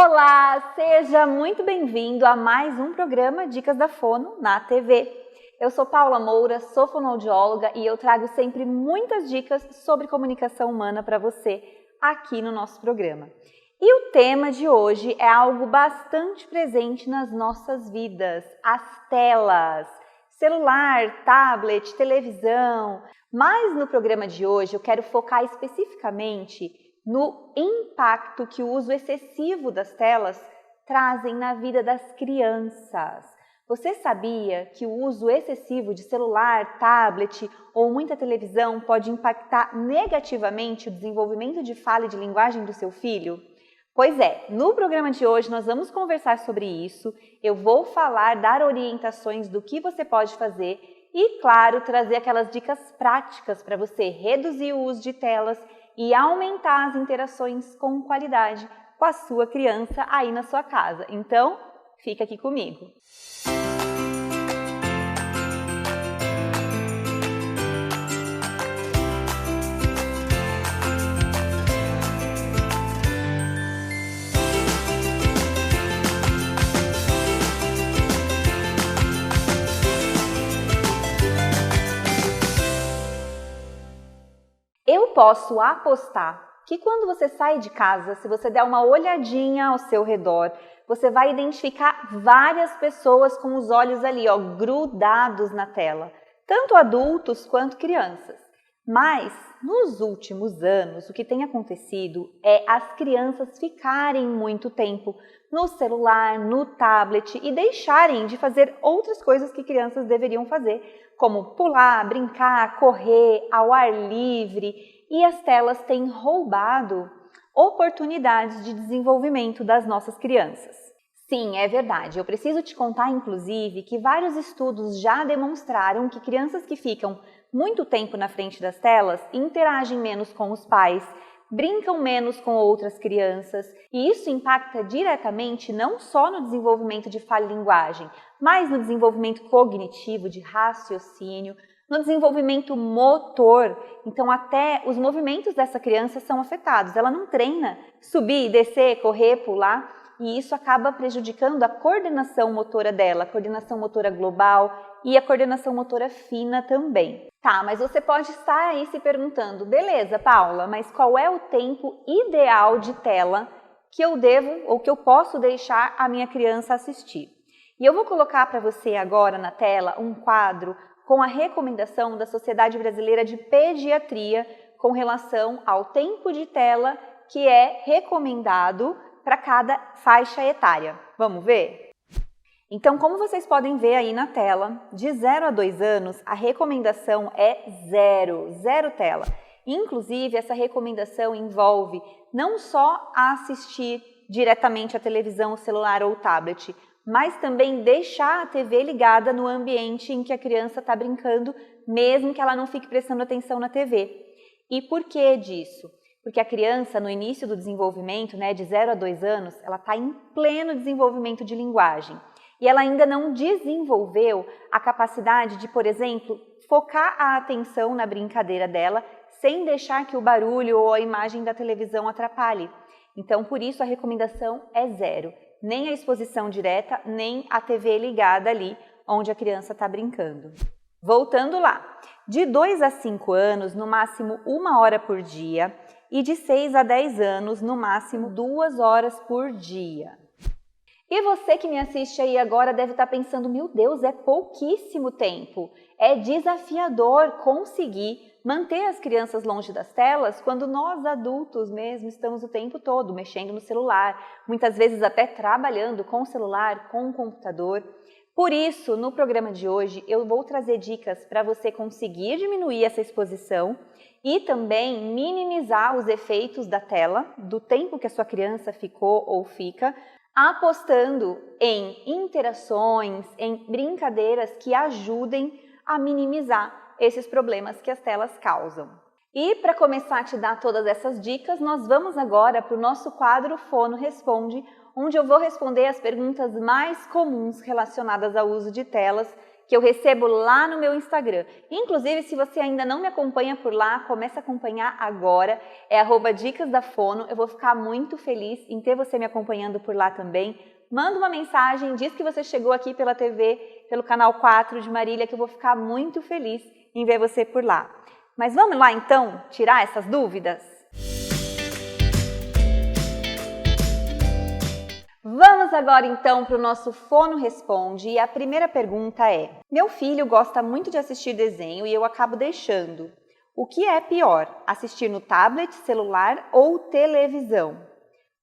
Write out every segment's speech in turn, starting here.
Olá, seja muito bem-vindo a mais um programa Dicas da Fono na TV. Eu sou Paula Moura, sou fonoaudióloga e eu trago sempre muitas dicas sobre comunicação humana para você aqui no nosso programa. E o tema de hoje é algo bastante presente nas nossas vidas, as telas. Celular, tablet, televisão. Mas no programa de hoje eu quero focar especificamente no impacto que o uso excessivo das telas trazem na vida das crianças. Você sabia que o uso excessivo de celular, tablet ou muita televisão pode impactar negativamente o desenvolvimento de fala e de linguagem do seu filho? Pois é, no programa de hoje nós vamos conversar sobre isso, eu vou dar orientações do que você pode fazer e, claro, trazer aquelas dicas práticas para você reduzir o uso de telas e aumentar as interações com qualidade com a sua criança aí na sua casa. Então, fica aqui comigo. Eu posso apostar que quando você sai de casa, se você der uma olhadinha ao seu redor, você vai identificar várias pessoas com os olhos ali, grudados na tela, tanto adultos quanto crianças. Mas, nos últimos anos, o que tem acontecido é as crianças ficarem muito tempo no celular, no tablet e deixarem de fazer outras coisas que crianças deveriam fazer, como pular, brincar, correr, ao ar livre, e as telas têm roubado oportunidades de desenvolvimento das nossas crianças. Sim, é verdade. Eu preciso te contar, inclusive, que vários estudos já demonstraram que crianças que ficam muito tempo na frente das telas interagem menos com os pais, brincam menos com outras crianças, e isso impacta diretamente não só no desenvolvimento de fala e linguagem, mas no desenvolvimento cognitivo, de raciocínio, no desenvolvimento motor. Então até os movimentos dessa criança são afetados. Ela não treina subir, descer, correr, pular, e isso acaba prejudicando a coordenação motora dela, a coordenação motora global e a coordenação motora fina também. Tá, mas você pode estar aí se perguntando, beleza, Paula, mas qual é o tempo ideal de tela que eu devo ou que eu posso deixar a minha criança assistir? E eu vou colocar para você agora na tela um quadro com a recomendação da Sociedade Brasileira de Pediatria com relação ao tempo de tela que é recomendado para cada faixa etária. Vamos ver? Então, como vocês podem ver aí na tela, de 0 a 2 anos, a recomendação é zero tela. Inclusive, essa recomendação envolve não só assistir diretamente à televisão, celular ou tablet, mas também deixar a TV ligada no ambiente em que a criança está brincando, mesmo que ela não fique prestando atenção na TV. E por que disso? Porque a criança, no início do desenvolvimento, de 0 a 2 anos, ela está em pleno desenvolvimento de linguagem. E ela ainda não desenvolveu a capacidade de, por exemplo, focar a atenção na brincadeira dela sem deixar que o barulho ou a imagem da televisão atrapalhe. Então, por isso, a recomendação é zero. Nem a exposição direta, nem a TV ligada ali onde a criança está brincando. Voltando lá, de 2 a 5 anos, no máximo 1 hora por dia, e de 6 a 10 anos, no máximo 2 horas por dia. E você que me assiste aí agora deve estar pensando, meu Deus, é pouquíssimo tempo. É desafiador conseguir manter as crianças longe das telas quando nós adultos mesmo estamos o tempo todo mexendo no celular, muitas vezes até trabalhando com o celular, com o computador. Por isso, no programa de hoje, eu vou trazer dicas para você conseguir diminuir essa exposição e também minimizar os efeitos da tela, do tempo que a sua criança ficou ou fica, apostando em interações, em brincadeiras que ajudem a minimizar esses problemas que as telas causam. E para começar a te dar todas essas dicas, nós vamos agora para o nosso quadro Fono Responde, onde eu vou responder as perguntas mais comuns relacionadas ao uso de telas que eu recebo lá no meu Instagram. Inclusive, se você ainda não me acompanha por lá, comece a acompanhar agora, é @dicas da Fono. Eu vou ficar muito feliz em ter você me acompanhando por lá também. Manda uma mensagem, diz que você chegou aqui pela TV, pelo canal 4 de Marília, que eu vou ficar muito feliz em ver você por lá. Mas vamos lá então tirar essas dúvidas? Vamos agora então para o nosso Fono Responde, e a primeira pergunta é: meu filho gosta muito de assistir desenho e eu acabo deixando. O que é pior, assistir no tablet, celular ou televisão?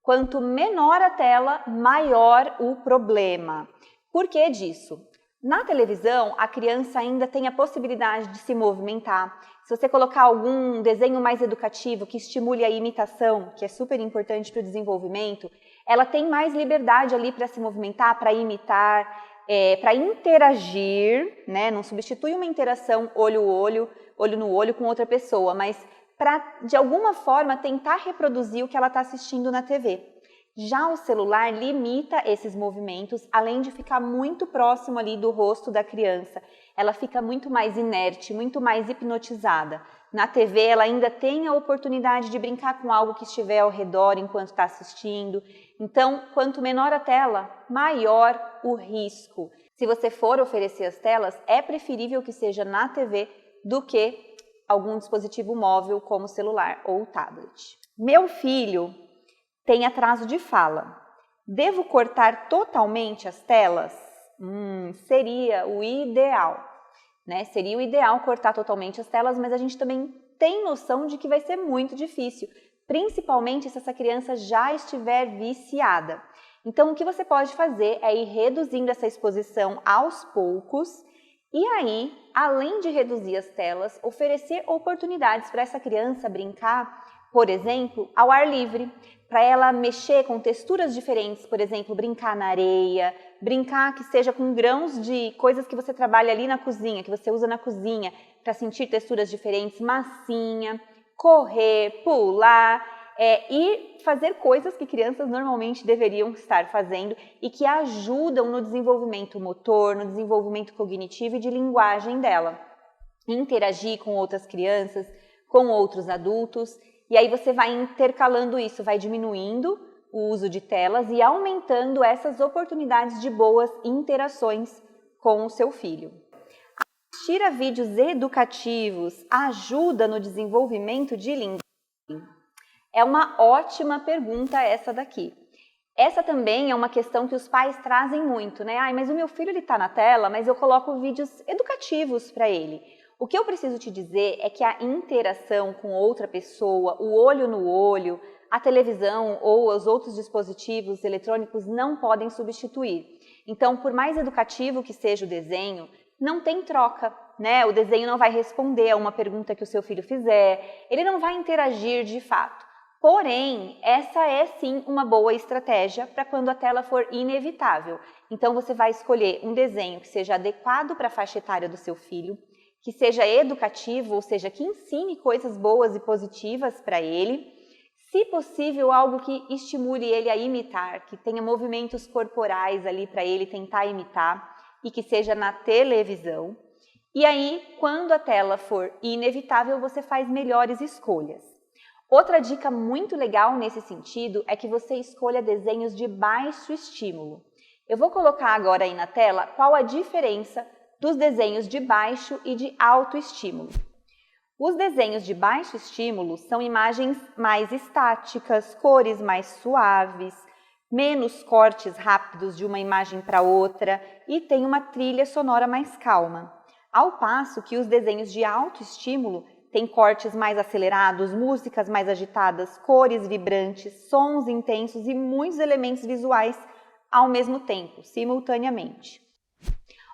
Quanto menor a tela, maior o problema. Por que disso? Na televisão, a criança ainda tem a possibilidade de se movimentar. Se você colocar algum desenho mais educativo que estimule a imitação, que é super importante para o desenvolvimento, ela tem mais liberdade ali para se movimentar, para imitar, para interagir, né? Não substitui uma interação olho no olho com outra pessoa, mas para, de alguma forma, tentar reproduzir o que ela está assistindo na TV. Já o celular limita esses movimentos, além de ficar muito próximo ali do rosto da criança. Ela fica muito mais inerte, muito mais hipnotizada. Na TV, ela ainda tem a oportunidade de brincar com algo que estiver ao redor enquanto está assistindo. Então, quanto menor a tela, maior o risco. Se você for oferecer as telas, é preferível que seja na TV do que algum dispositivo móvel como celular ou tablet. Meu filho tem atraso de fala. Devo cortar totalmente as telas? Seria o ideal, né? Seria o ideal cortar totalmente as telas, mas a gente também tem noção de que vai ser muito difícil, principalmente se essa criança já estiver viciada. Então, o que você pode fazer é ir reduzindo essa exposição aos poucos e aí, além de reduzir as telas, oferecer oportunidades para essa criança brincar, por exemplo, ao ar livre, para ela mexer com texturas diferentes, por exemplo, brincar na areia, brincar que seja com grãos de coisas que você trabalha ali na cozinha, que você usa na cozinha, para sentir texturas diferentes, massinha, correr, pular, e fazer coisas que crianças normalmente deveriam estar fazendo e que ajudam no desenvolvimento motor, no desenvolvimento cognitivo e de linguagem dela. Interagir com outras crianças, com outros adultos. E aí você vai intercalando isso, vai diminuindo o uso de telas e aumentando essas oportunidades de boas interações com o seu filho. Assistir a vídeos educativos ajuda no desenvolvimento de linguagem? É uma ótima pergunta essa daqui. Essa também é uma questão que os pais trazem muito, né? Mas o meu filho está na tela, mas eu coloco vídeos educativos para ele. O que eu preciso te dizer é que a interação com outra pessoa, o olho no olho, a televisão ou os outros dispositivos eletrônicos não podem substituir. Então, por mais educativo que seja o desenho, não tem troca, né? O desenho não vai responder a uma pergunta que o seu filho fizer, ele não vai interagir de fato. Porém, essa é sim uma boa estratégia para quando a tela for inevitável. Então, você vai escolher um desenho que seja adequado para a faixa etária do seu filho, que seja educativo, ou seja, que ensine coisas boas e positivas para ele, se possível, algo que estimule ele a imitar, que tenha movimentos corporais ali para ele tentar imitar e que seja na televisão. E aí, quando a tela for inevitável, você faz melhores escolhas. Outra dica muito legal nesse sentido é que você escolha desenhos de baixo estímulo. Eu vou colocar agora aí na tela qual a diferença dos desenhos de baixo e de alto estímulo. Os desenhos de baixo estímulo são imagens mais estáticas, cores mais suaves, menos cortes rápidos de uma imagem para outra e tem uma trilha sonora mais calma. Ao passo que os desenhos de alto estímulo têm cortes mais acelerados, músicas mais agitadas, cores vibrantes, sons intensos e muitos elementos visuais ao mesmo tempo, simultaneamente.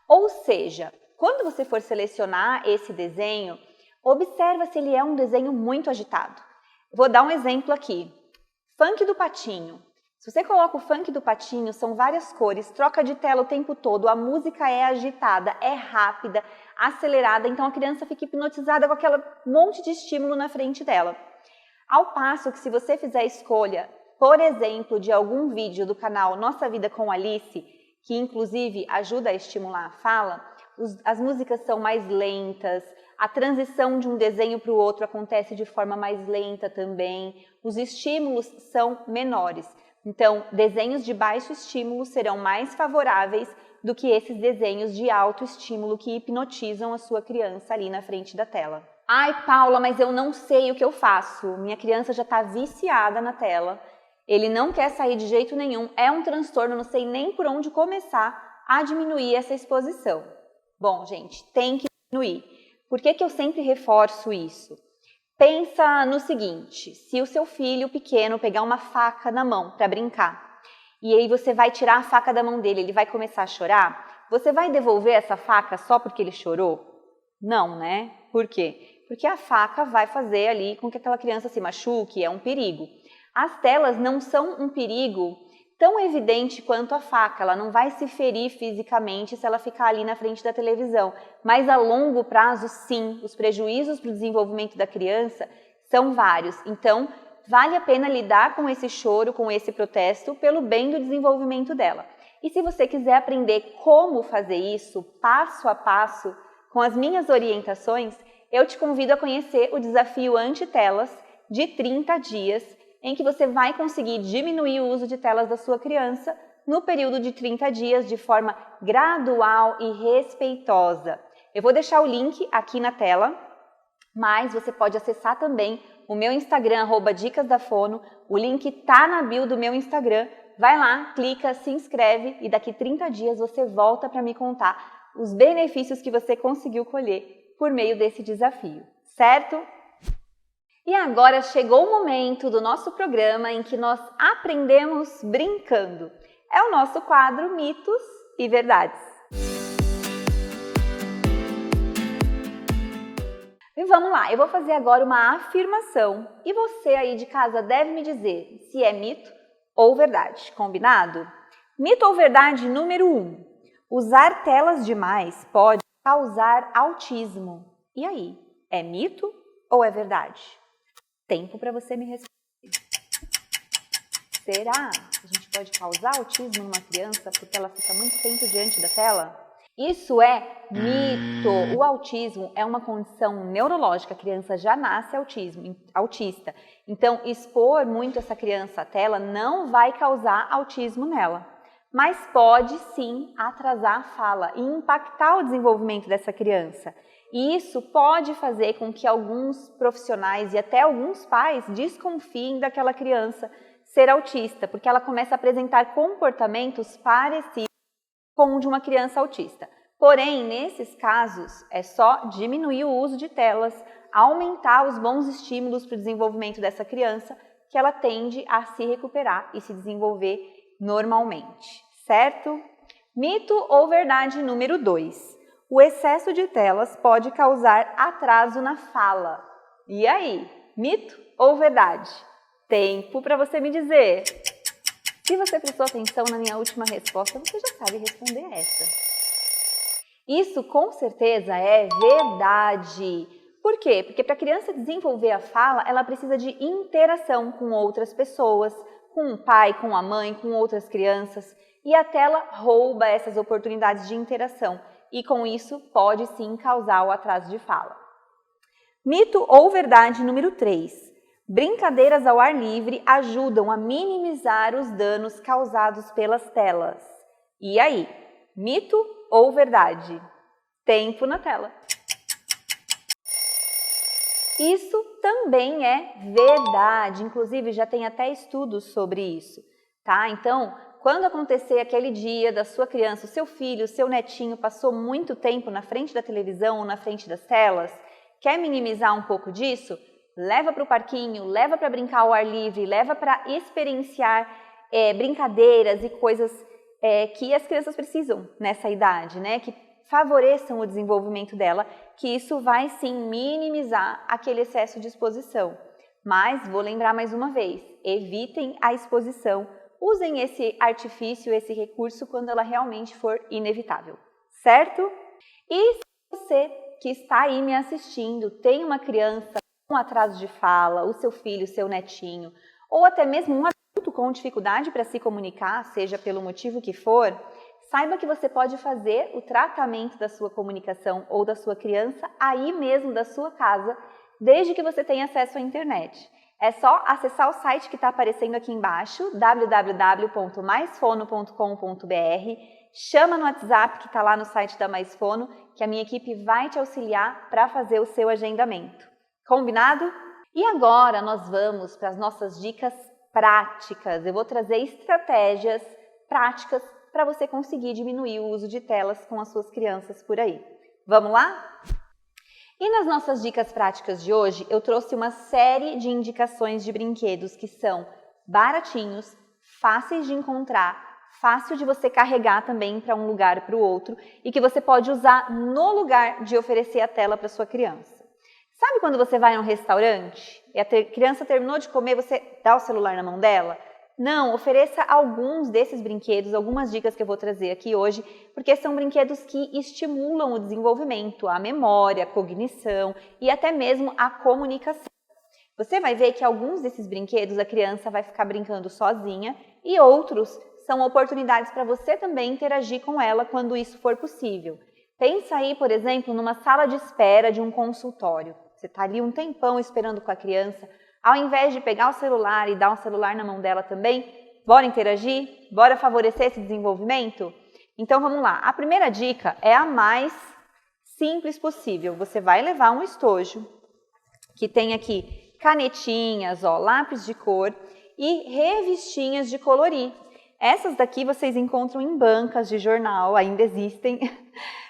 Ou seja, quando você for selecionar esse desenho, observa se ele é um desenho muito agitado. Vou dar um exemplo aqui. Funk do Patinho. Se você coloca o funk do Patinho, são várias cores, troca de tela o tempo todo, a música é agitada, é rápida, acelerada, então a criança fica hipnotizada com aquele monte de estímulo na frente dela. Ao passo que se você fizer a escolha, por exemplo, de algum vídeo do canal Nossa Vida com Alice, que inclusive ajuda a estimular a fala, as músicas são mais lentas, a transição de um desenho para o outro acontece de forma mais lenta também, os estímulos são menores. Então, desenhos de baixo estímulo serão mais favoráveis do que esses desenhos de alto estímulo que hipnotizam a sua criança ali na frente da tela. Ai, Paula, mas eu não sei o que eu faço. Minha criança já está viciada na tela. Ele não quer sair de jeito nenhum. É um transtorno, não sei nem por onde começar a diminuir essa exposição. Bom, gente, tem que diminuir. Por que eu sempre reforço isso? Pensa no seguinte, se o seu filho pequeno pegar uma faca na mão para brincar, e aí você vai tirar a faca da mão dele, ele vai começar a chorar, você vai devolver essa faca só porque ele chorou? Não, né? Por quê? Porque a faca vai fazer ali com que aquela criança se machuque, é um perigo. As telas não são um perigo tão evidente quanto a faca, ela não vai se ferir fisicamente se ela ficar ali na frente da televisão, mas a longo prazo, sim, os prejuízos para o desenvolvimento da criança são vários. Então, vale a pena lidar com esse choro, com esse protesto, pelo bem do desenvolvimento dela. E se você quiser aprender como fazer isso, passo a passo, com as minhas orientações, eu te convido a conhecer o desafio Antitelas de 30 dias, em que você vai conseguir diminuir o uso de telas da sua criança no período de 30 dias de forma gradual e respeitosa. Eu vou deixar o link aqui na tela, mas você pode acessar também o meu Instagram, @dicasdafono, o link tá na bio do meu Instagram, vai lá, clica, se inscreve e daqui 30 dias você volta para me contar os benefícios que você conseguiu colher por meio desse desafio, certo? E agora chegou o momento do nosso programa em que nós aprendemos brincando. É o nosso quadro Mitos e Verdades. E vamos lá, eu vou fazer agora uma afirmação e você aí de casa deve me dizer se é mito ou verdade, combinado? Mito ou verdade número 1. Usar telas demais pode causar autismo. E aí, é mito ou é verdade? Tempo para você me responder. Será que a gente pode causar autismo numa criança porque ela fica muito tempo diante da tela? Isso é mito. O autismo é uma condição neurológica. A criança já nasce autista. Então, expor muito essa criança à tela não vai causar autismo nela. Mas pode sim atrasar a fala e impactar o desenvolvimento dessa criança. E isso pode fazer com que alguns profissionais e até alguns pais desconfiem daquela criança ser autista, porque ela começa a apresentar comportamentos parecidos com o de uma criança autista. Porém, nesses casos, é só diminuir o uso de telas, aumentar os bons estímulos para o desenvolvimento dessa criança, que ela tende a se recuperar e se desenvolver normalmente, certo? Mito ou verdade número 2. O excesso de telas pode causar atraso na fala. E aí, mito ou verdade? Tempo para você me dizer. Se você prestou atenção na minha última resposta, você já sabe responder essa. Isso com certeza é verdade. Por quê? Porque para a criança desenvolver a fala, ela precisa de interação com outras pessoas, com o pai, com a mãe, com outras crianças. E a tela rouba essas oportunidades de interação. E com isso pode sim causar o atraso de fala. Mito ou verdade número 3. Brincadeiras ao ar livre ajudam a minimizar os danos causados pelas telas. E aí, mito ou verdade? Tempo na tela. Isso também é verdade, inclusive já tem até estudos sobre isso, tá? Então, quando acontecer aquele dia da sua criança, o seu filho, o seu netinho passou muito tempo na frente da televisão ou na frente das telas, quer minimizar um pouco disso? Leva para o parquinho, leva para brincar ao ar livre, leva para experienciar brincadeiras e coisas que as crianças precisam nessa idade, né? Que favoreçam o desenvolvimento dela, que isso vai sim minimizar aquele excesso de exposição. Mas vou lembrar mais uma vez, evitem a exposição. Usem esse artifício, esse recurso, quando ela realmente for inevitável, certo? E se você que está aí me assistindo tem uma criança com atraso de fala, o seu filho, o seu netinho, ou até mesmo um adulto com dificuldade para se comunicar, seja pelo motivo que for, saiba que você pode fazer o tratamento da sua comunicação ou da sua criança aí mesmo da sua casa, desde que você tenha acesso à internet. É só acessar o site que está aparecendo aqui embaixo, www.maisfono.com.br, chama no WhatsApp que está lá no site da Mais Fono, que a minha equipe vai te auxiliar para fazer o seu agendamento. Combinado? E agora nós vamos para as nossas dicas práticas. Eu vou trazer estratégias práticas para você conseguir diminuir o uso de telas com as suas crianças por aí. Vamos lá? E nas nossas dicas práticas de hoje, eu trouxe uma série de indicações de brinquedos que são baratinhos, fáceis de encontrar, fácil de você carregar também para um lugar para o outro e que você pode usar no lugar de oferecer a tela para sua criança. Sabe quando você vai a um restaurante e a criança terminou de comer, você dá o celular na mão dela? Não, ofereça alguns desses brinquedos, algumas dicas que eu vou trazer aqui hoje, porque são brinquedos que estimulam o desenvolvimento, a memória, a cognição e até mesmo a comunicação. Você vai ver que alguns desses brinquedos a criança vai ficar brincando sozinha e outros são oportunidades para você também interagir com ela quando isso for possível. Pensa aí, por exemplo, numa sala de espera de um consultório. Você está ali um tempão esperando com a criança. Ao invés de pegar o celular e dar um celular na mão dela também, bora interagir? Bora favorecer esse desenvolvimento? Então vamos lá. A primeira dica é a mais simples possível. Você vai levar um estojo que tem aqui canetinhas, lápis de cor e revistinhas de colorir. Essas daqui vocês encontram em bancas de jornal, ainda existem.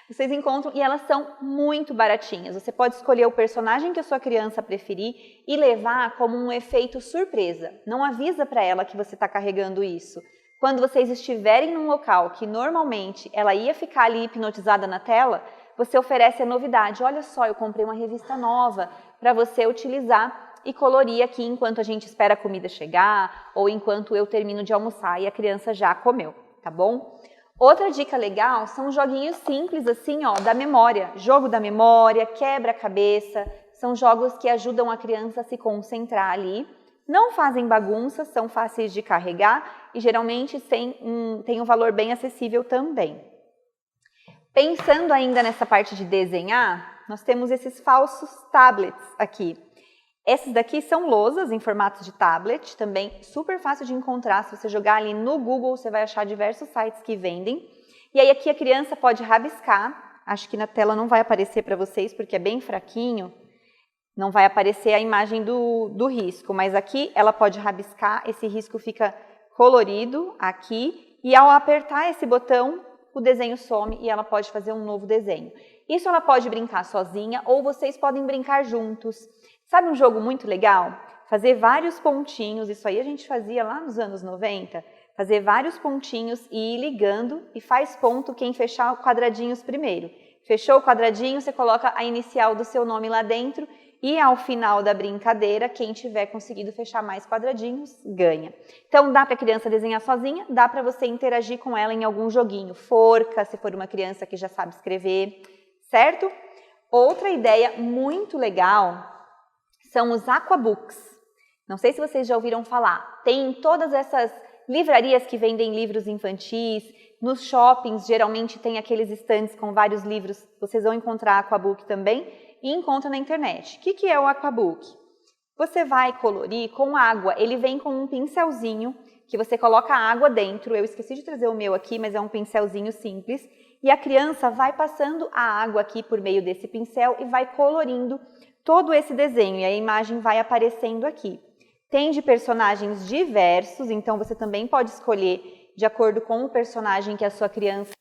Vocês encontram e elas são muito baratinhas. Você pode escolher o personagem que a sua criança preferir e levar como um efeito surpresa. Não avisa para ela que você está carregando isso. Quando vocês estiverem num local que normalmente ela ia ficar ali hipnotizada na tela, você oferece a novidade. Olha só, eu comprei uma revista nova para você utilizar e colorir aqui enquanto a gente espera a comida chegar ou enquanto eu termino de almoçar e a criança já comeu, tá bom? Outra dica legal são joguinhos simples assim, da memória. Jogo da memória, quebra-cabeça, são jogos que ajudam a criança a se concentrar ali. Não fazem bagunça, são fáceis de carregar e geralmente têm um valor bem acessível também. Pensando ainda nessa parte de desenhar, nós temos esses falsos tablets aqui. Esses daqui são lousas em formato de tablet, também super fácil de encontrar. Se você jogar ali no Google, você vai achar diversos sites que vendem. E aí aqui a criança pode rabiscar. Acho que na tela não vai aparecer para vocês, porque é bem fraquinho. Não vai aparecer a imagem do risco, mas aqui ela pode rabiscar. Esse risco fica colorido aqui. E ao apertar esse botão, o desenho some e ela pode fazer um novo desenho. Isso ela pode brincar sozinha ou vocês podem brincar juntos. Sabe um jogo muito legal? Fazer vários pontinhos, isso aí a gente fazia lá nos anos 90, fazer vários pontinhos e ir ligando e faz ponto quem fechar quadradinhos primeiro. Fechou o quadradinho, você coloca a inicial do seu nome lá dentro e ao final da brincadeira, quem tiver conseguido fechar mais quadradinhos, ganha. Então dá para a criança desenhar sozinha, dá para você interagir com ela em algum joguinho, forca, se for uma criança que já sabe escrever, certo? Outra ideia muito legal são os aquabooks. Não sei se vocês já ouviram falar. Tem em todas essas livrarias que vendem livros infantis, nos shoppings geralmente tem aqueles estandes com vários livros, vocês vão encontrar aquabook também e encontra na internet. O que é o aquabook? Você vai colorir com água, ele vem com um pincelzinho que você coloca água dentro, eu esqueci de trazer o meu aqui, mas é um pincelzinho simples, e a criança vai passando a água aqui por meio desse pincel e vai colorindo todo esse desenho e a imagem vai aparecendo aqui. Tem de personagens diversos, então você também pode escolher de acordo com o personagem que a sua criança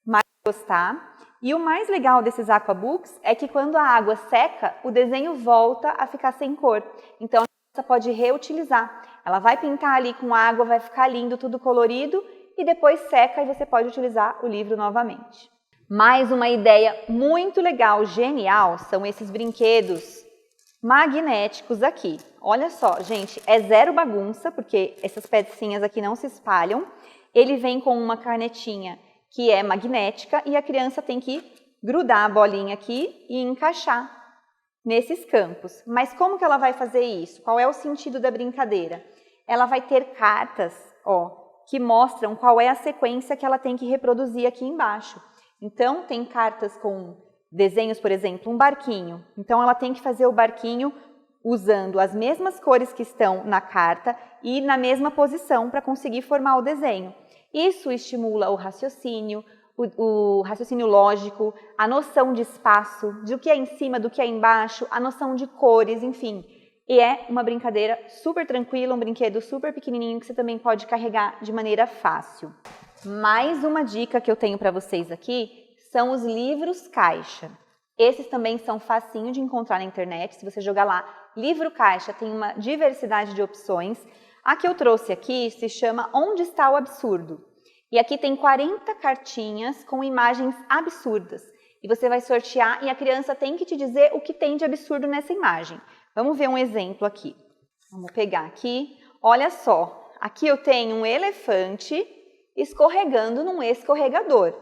mais gostar. E o mais legal desses aquabooks é que quando a água seca, o desenho volta a ficar sem cor. Então a criança pode reutilizar. Ela vai pintar ali com água, vai ficar lindo, tudo colorido e depois seca e você pode utilizar o livro novamente. Mais uma ideia muito legal, genial, são esses brinquedos magnéticos aqui. Olha só, gente, é zero bagunça, porque essas pecinhas aqui não se espalham. Ele vem com uma canetinha que é magnética e a criança tem que grudar a bolinha aqui e encaixar nesses campos. Mas como que ela vai fazer isso? Qual é o sentido da brincadeira? Ela vai ter cartas, que mostram qual é a sequência que ela tem que reproduzir aqui embaixo. Então, tem cartas com desenhos, por exemplo, um barquinho. Então, ela tem que fazer o barquinho usando as mesmas cores que estão na carta e na mesma posição para conseguir formar o desenho. Isso estimula o raciocínio lógico, a noção de espaço, do que é em cima, do que é embaixo, a noção de cores, enfim. E é uma brincadeira super tranquila, um brinquedo super pequenininho que você também pode carregar de maneira fácil. Mais uma dica que eu tenho para vocês aqui são os livros caixa. Esses também são facinho de encontrar na internet. Se você jogar lá, livro caixa, tem uma diversidade de opções. A que eu trouxe aqui se chama Onde está o Absurdo? E aqui tem 40 cartinhas com imagens absurdas. E você vai sortear e a criança tem que te dizer o que tem de absurdo nessa imagem. Vamos ver um exemplo aqui. Vamos pegar aqui. Olha só, aqui eu tenho um elefante escorregando num escorregador.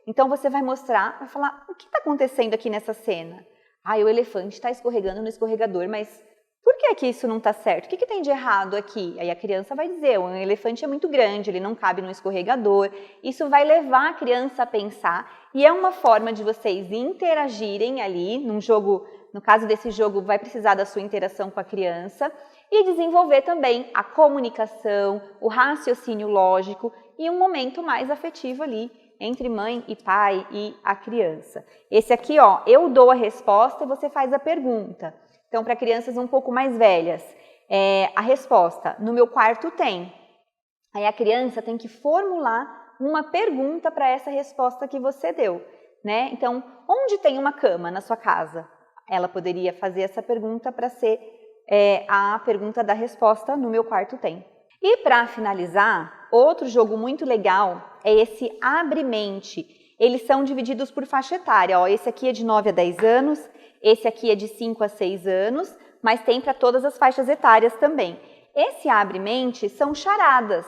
Então você vai mostrar, vai falar, o que está acontecendo aqui nessa cena? O elefante está escorregando no escorregador, mas por que isso não está certo? O que tem de errado aqui? Aí a criança vai dizer, o elefante é muito grande, ele não cabe no escorregador. Isso vai levar a criança a pensar e é uma forma de vocês interagirem ali num jogo. No caso desse jogo, vai precisar da sua interação com a criança e desenvolver também a comunicação, o raciocínio lógico e um momento mais afetivo ali entre mãe e pai e a criança. Esse aqui, eu dou a resposta e você faz a pergunta. Então, para crianças um pouco mais velhas, a resposta, no meu quarto tem. Aí a criança tem que formular uma pergunta para essa resposta que você deu, né? Então, onde tem uma cama na sua casa? Ela poderia fazer essa pergunta para ser a pergunta da resposta, no meu quarto tem. E para finalizar, outro jogo muito legal é esse Abre-mente. Eles são divididos por faixa etária. Esse aqui é de 9 a 10 anos, esse aqui é de 5 a 6 anos, mas tem para todas as faixas etárias também. Esse Abre-mente são charadas.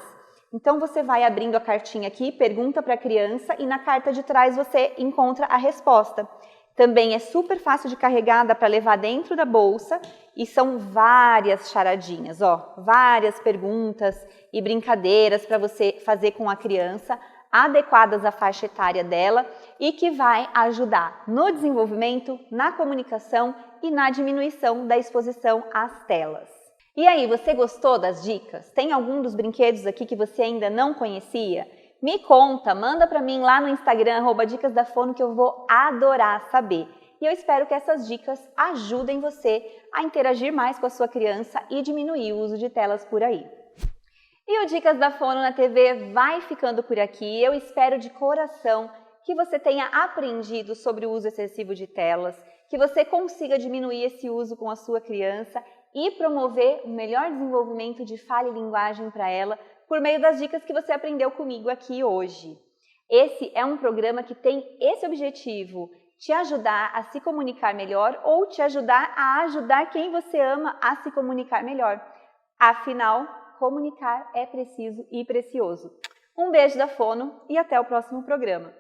Então você vai abrindo a cartinha aqui, pergunta para a criança e na carta de trás você encontra a resposta. Também é super fácil de carregar, dá para levar dentro da bolsa e são várias charadinhas, várias perguntas e brincadeiras para você fazer com a criança, adequadas à faixa etária dela e que vai ajudar no desenvolvimento, na comunicação e na diminuição da exposição às telas. E aí, você gostou das dicas? Tem algum dos brinquedos aqui que você ainda não conhecia? Me conta, manda para mim lá no Instagram, @dicasdafono, que eu vou adorar saber. E eu espero que essas dicas ajudem você a interagir mais com a sua criança e diminuir o uso de telas por aí. E o Dicas da Fono na TV vai ficando por aqui. Eu espero de coração que você tenha aprendido sobre o uso excessivo de telas, que você consiga diminuir esse uso com a sua criança e promover o melhor desenvolvimento de fala e linguagem para ela por meio das dicas que você aprendeu comigo aqui hoje. Esse é um programa que tem esse objetivo, te ajudar a se comunicar melhor ou te ajudar a ajudar quem você ama a se comunicar melhor. Afinal, comunicar é preciso e precioso. Um beijo da Fono e até o próximo programa.